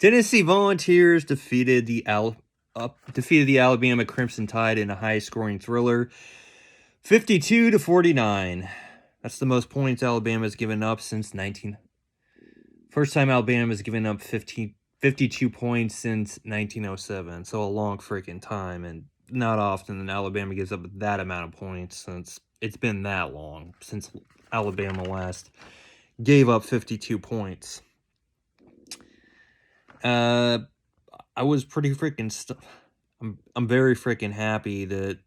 Tennessee Volunteers defeated the Alabama Crimson Tide in a high-scoring thriller, 52-49. That's the most points Alabama's given up since First time Alabama's given up 52 points since 1907. So a long freaking time, and not often that Alabama gives up that amount of points since it's been that long since Alabama last gave up 52 points. I was pretty freaking I'm very freaking happy that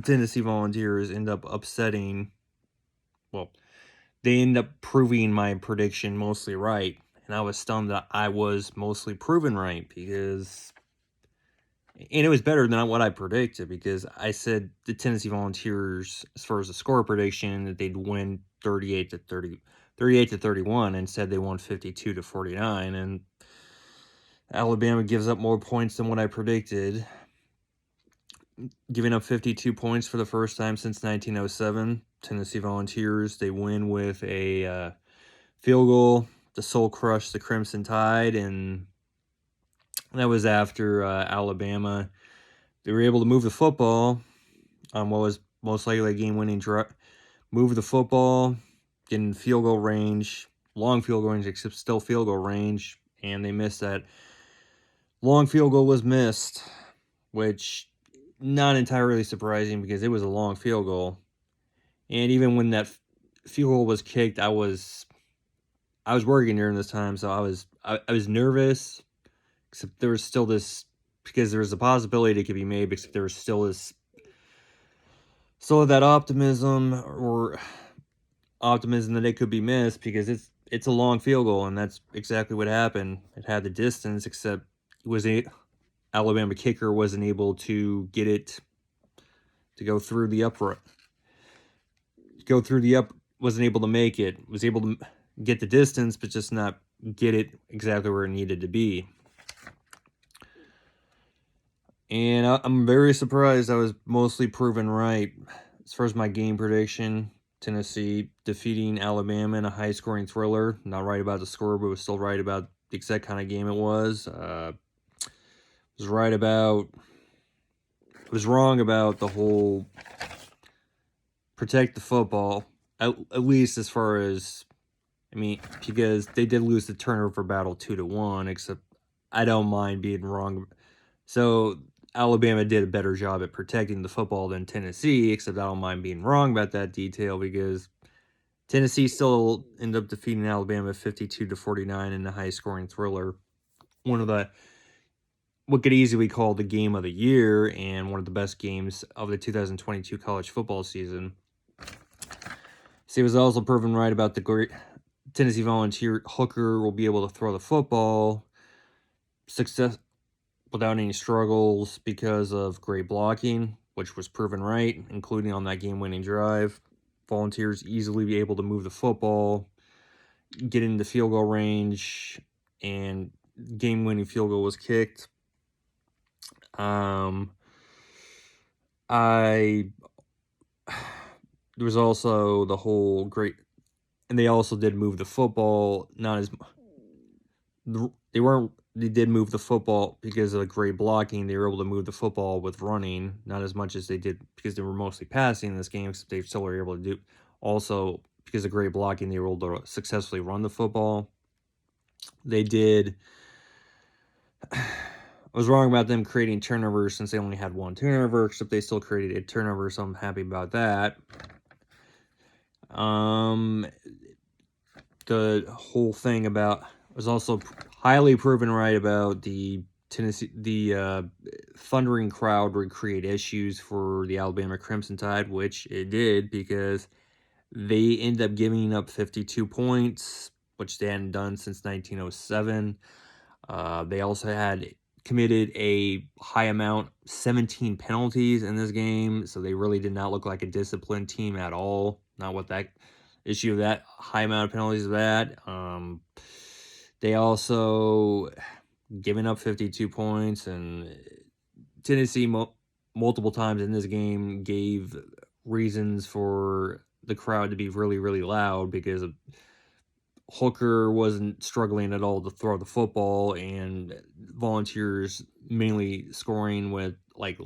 Tennessee Volunteers end up upsetting. Well, they end up proving my prediction mostly right, and I was stunned that I was mostly proven right because, and it was better than what I predicted because I said the Tennessee Volunteers, as far as the score prediction, that they'd win 38-31, and said they won 52-49, and Alabama gives up more points than what I predicted, giving up 52 points for the first time since 1907. Tennessee Volunteers, they win with a field goal to soul crush the Crimson Tide, and that was after Alabama. They were able to move the football on what was most likely a game-winning drive. Move the football, get in field goal range, long field goal range, except still field goal range, and they missed that. Long field goal was missed, which not entirely surprising because it was a long field goal. And even when that field goal was kicked, I was working during this time, so I was nervous. Except there was still this, because there was a possibility it could be made, except there was still that optimism that it could be missed because it's a long field goal, and that's exactly what happened. It had the distance, except Alabama kicker wasn't able to get it to go through the upright. Wasn't able to make it. Was able to get the distance, but just not get it exactly where it needed to be. And I'm very surprised I was mostly proven right. As far as my game prediction, Tennessee defeating Alabama in a high-scoring thriller. Not right about the score, but was still right about the exact kind of game it was. Was wrong about the whole protect the football, at least as far as, because they did lose the turnover battle 2-1, except I don't mind being wrong. So Alabama did a better job at protecting the football than Tennessee, except I don't mind being wrong about that detail because Tennessee still ended up defeating Alabama 52-49 in a high-scoring thriller. One of what could easily be called the game of the year and one of the best games of the 2022 college football season. So it was also proven right about the great Tennessee Volunteer hooker will be able to throw the football success without any struggles because of great blocking, which was proven right, including on that game-winning drive. Volunteers easily be able to move the football, get into field goal range, and game-winning field goal was kicked. There was also the whole great, and they also did move the football. They did move the football because of the great blocking. They were able to move the football with running, not as much as they did because they were mostly passing in this game. Except they still were able to do also because of great blocking. They were able to successfully run the football. They did. I was wrong about them creating turnovers since they only had one turnover, except they still created a turnover, so I'm happy about that. The whole thing about was also highly proven right about the thundering crowd would create issues for the Alabama Crimson Tide, which it did because they ended up giving up 52 points, which they hadn't done since 1907. They also had committed a high amount, 17 penalties in this game, so they really did not look like a disciplined team at all. Not what that issue of that high amount of penalties of that. They also given up 52 points, and Tennessee multiple times in this game gave reasons for the crowd to be really, really loud because of Hooker wasn't struggling at all to throw the football, and Volunteers mainly scoring with like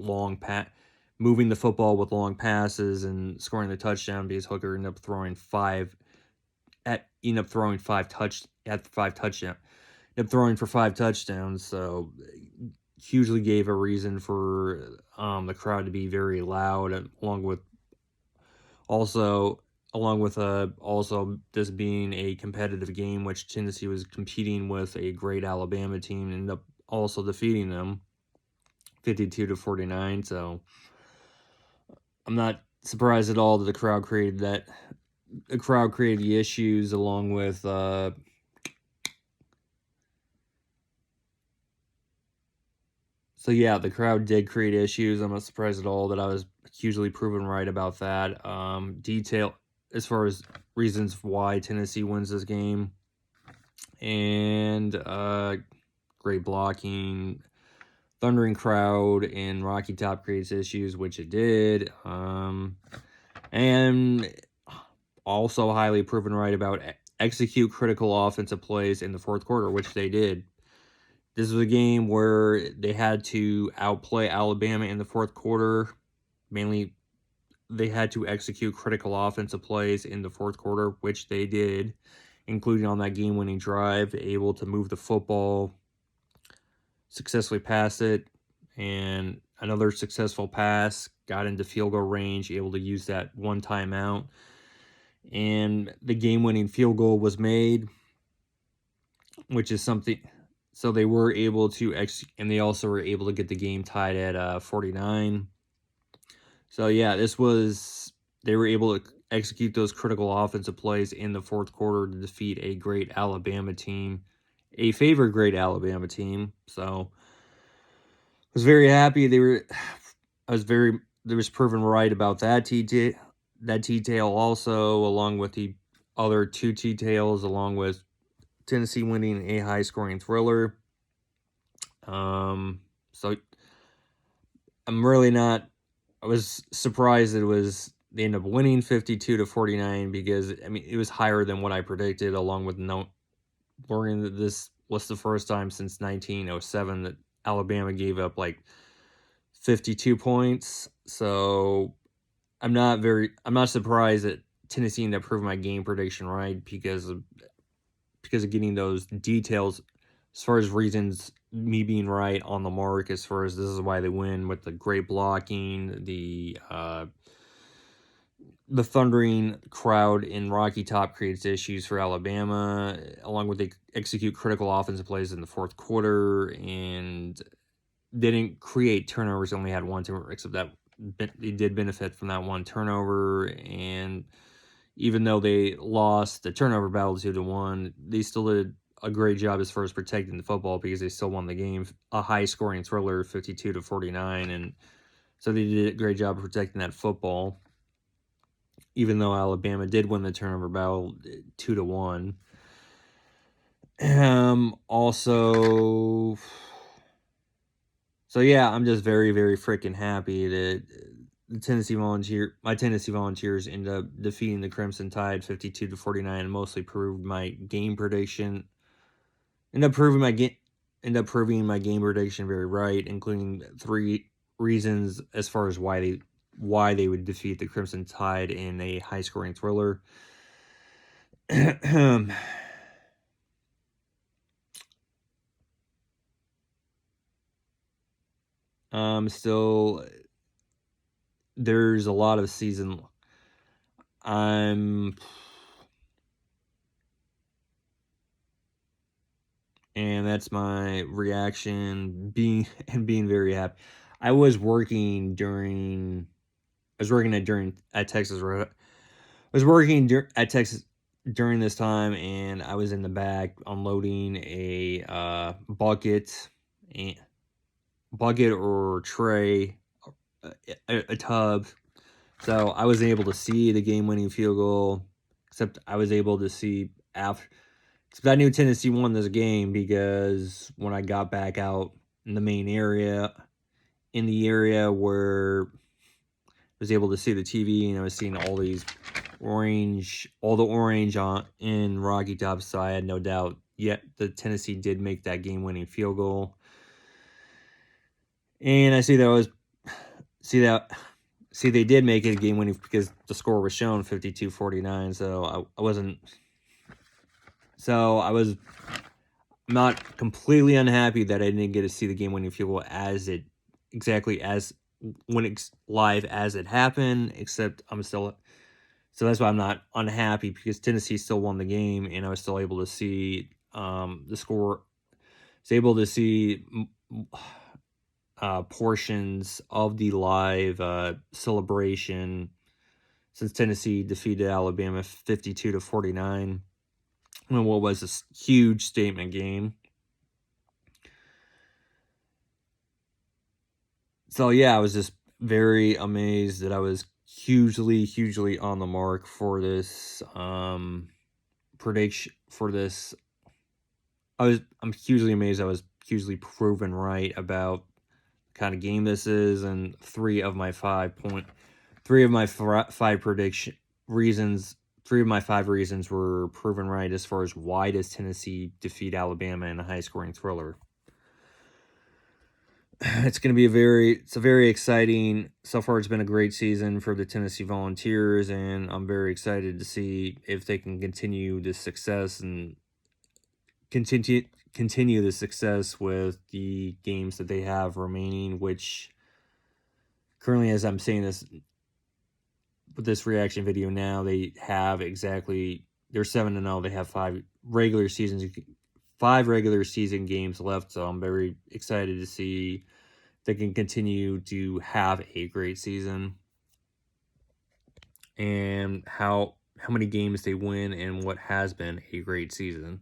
moving the football with long passes and scoring the touchdown because Hooker ended up throwing five touchdowns. Ended up throwing for 5 touchdowns, so hugely gave a reason for the crowd to be very loud, along with also this being a competitive game, which Tennessee was competing with a great Alabama team and ended up also defeating them 52-49. So I'm not surprised at all that the crowd created the issues, along with so yeah, the crowd did create issues. I'm not surprised at all that I was hugely proven right about that. Detail as far as reasons why Tennessee wins this game, and great blocking, thundering crowd, and Rocky Top creates issues, which it did. And also highly proven right about execute critical offensive plays in the fourth quarter, which they did. This was a game where they had to outplay Alabama in the fourth quarter. Mainly, they had to execute critical offensive plays in the fourth quarter, which they did, including on that game-winning drive, able to move the football, successfully pass it, and another successful pass, got into field goal range, able to use that one timeout, and the game-winning field goal was made, which is something. So they were able to and they also were able to get the game tied at 49. So yeah, they were able to execute those critical offensive plays in the fourth quarter to defeat a great Alabama team, a favorite great Alabama team. So I was very happy there was proven right about that detail also, along with the other two details, along with Tennessee winning a high-scoring thriller. So I'm really not. I was surprised they ended up winning 52-49 because it was higher than what I predicted. Along with learning that this was the first time since 1907 that Alabama gave up like 52 points. So I'm not surprised that Tennessee ended up proving my game prediction right because of getting those details as far as reasons, me being right on the mark as far as this is why they win, with the great blocking, the thundering crowd in Rocky Top creates issues for Alabama, along with they execute critical offensive plays in the fourth quarter, and they didn't create turnovers, only had one turnover, except that they did benefit from that one turnover. And even though they lost the turnover battle 2-1, they still did a great job as far as protecting the football because they still won the game, a high-scoring thriller, 52-49, and so they did a great job of protecting that football, even though Alabama did win the turnover battle 2-1. Also, so yeah, I'm just very, very freaking happy that my Tennessee Volunteers ended up defeating the Crimson Tide 52-49, and mostly proved my game prediction. Ended up proving my game prediction very right, including 3 reasons as far as why they would defeat the Crimson Tide in a high-scoring thriller. Still, there's a lot of season. And that's my reaction, being very happy. I was working at Texas. I was working at Texas during this time, and I was in the back unloading a bucket or tray, a tub. So I wasn't able to see the game-winning field goal, except I was able to see after. Except I knew Tennessee won this game because when I got back out in the main area, in the area where I was able to see the TV, and I was seeing all these all the orange on in Rocky Top, so I had no doubt. Yet the Tennessee did make that game-winning field goal, and I see they did make it a game-winning because the score was shown 52-49. So I wasn't. So I was not completely unhappy that I didn't get to see the game-winning field goal exactly as when it's live as it happened. Except I'm still. So that's why I'm not unhappy, because Tennessee still won the game, and I was still able to see the score. I was able to see portions of the live celebration since Tennessee defeated Alabama 52-49 in what was a huge statement game. So yeah, I was just very amazed that I was hugely on the mark for this prediction for this. I'm hugely amazed I was hugely proven right about the kind of game this is, and three of my five prediction reasons 3 of my 5 reasons were proven right as far as why does Tennessee defeat Alabama in a high-scoring thriller. It's a very exciting. So far, it's been a great season for the Tennessee Volunteers, and I'm very excited to see if they can continue this success and continue the success with the games that they have remaining, which currently, as I'm saying this with this reaction video now, they're 7-0. They have 5 regular season games left, so I'm very excited to see they can continue to have a great season and how many games they win and what has been a great season.